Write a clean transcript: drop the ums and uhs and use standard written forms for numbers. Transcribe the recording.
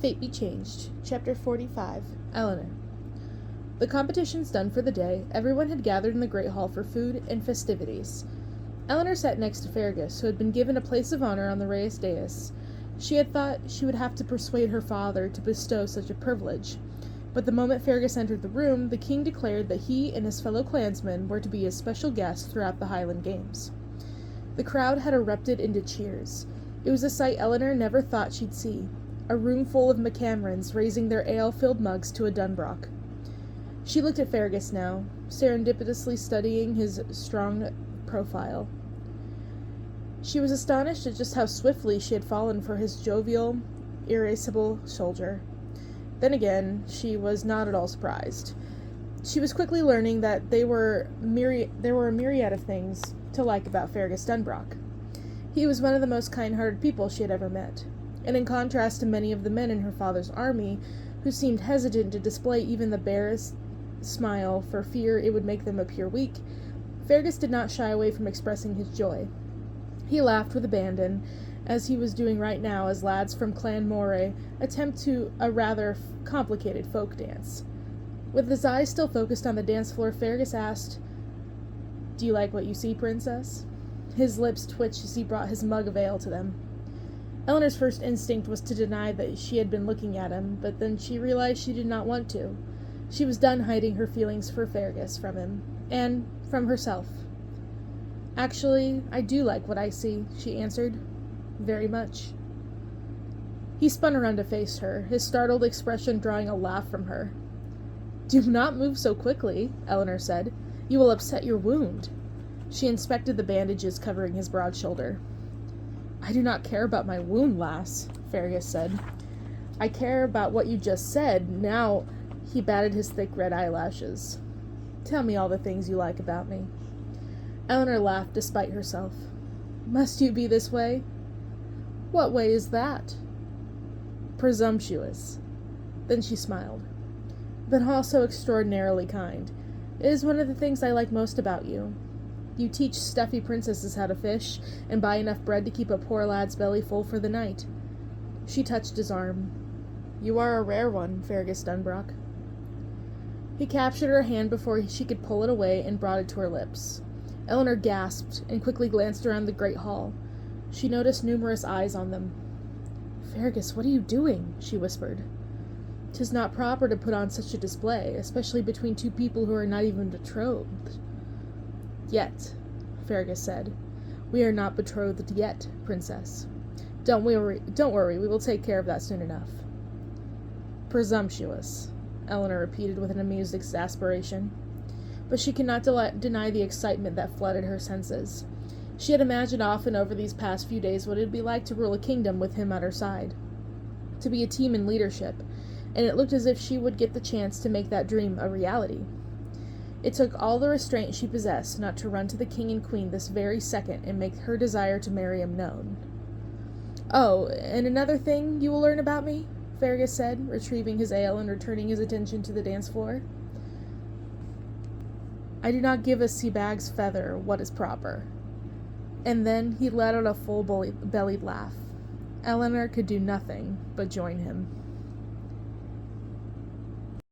Fate Be Changed, Chapter 45, Elinor. The competitions done for the day, everyone had gathered in the Great Hall for food and festivities. Elinor sat next to Fergus, who had been given a place of honor on the Reyes dais. She had thought she would have to persuade her father to bestow such a privilege, but the moment Fergus entered the room, the king declared that he and his fellow clansmen were to be his special guests throughout the Highland Games. The crowd had erupted into cheers. It was a sight Elinor never thought she'd see. A room full of McCamerons raising their ale-filled mugs to a Dunbroch. She looked at Fergus now, serendipitously studying his strong profile. She was astonished at just how swiftly she had fallen for his jovial, irascible soldier. Then again, she was not at all surprised. She was quickly learning that there were a myriad of things to like about Fergus Dunbroch. He was one of the most kind-hearted people she had ever met. And in contrast to many of the men in her father's army, who seemed hesitant to display even the barest smile for fear it would make them appear weak, Fergus did not shy away from expressing his joy. He laughed with abandon, as he was doing right now as lads from Clan Moray attempt a rather complicated folk dance. With his eyes still focused on the dance floor, Fergus asked, "Do you like what you see, Princess?" His lips twitched as he brought his mug of ale to them. Elinor's first instinct was to deny that she had been looking at him, but then she realized she did not want to. She was done hiding her feelings for Fergus from him, and from herself. "Actually, I do like what I see," she answered. "Very much." He spun around to face her, his startled expression drawing a laugh from her. "Do not move so quickly," Elinor said. "You will upset your wound." She inspected the bandages covering his broad shoulder. "I do not care about my wound, lass," Fergus said. "I care about what you just said." Now he batted his thick red eyelashes. "Tell me all the things you like about me." Elinor laughed despite herself. "Must you be this way?" "What way is that?" "Presumptuous." Then she smiled. "But also extraordinarily kind. It is one of the things I like most about you. You teach stuffy princesses how to fish, and buy enough bread to keep a poor lad's belly full for the night." She touched his arm. "You are a rare one, Fergus Dunbroch." He captured her hand before she could pull it away and brought it to her lips. Elinor gasped and quickly glanced around the great hall. She noticed numerous eyes on them. "Fergus, what are you doing?" she whispered. "'Tis not proper to put on such a display, especially between two people who are not even betrothed." "Yet," Fergus said. "We are not betrothed yet, Princess. Don't worry, we will take care of that soon enough." "Presumptuous," Elinor repeated with an amused exasperation. But she could not deny the excitement that flooded her senses. She had imagined often over these past few days what it would be like to rule a kingdom with him at her side, to be a team in leadership, and it looked as if she would get the chance to make that dream a reality. It took all the restraint she possessed not to run to the king and queen this very second and make her desire to marry him known. "Oh, and another thing you will learn about me," Fergus said, retrieving his ale and returning his attention to the dance floor. "I do not give a sea-bag's feather what is proper." And then he let out a full-bellied laugh. Elinor could do nothing but join him.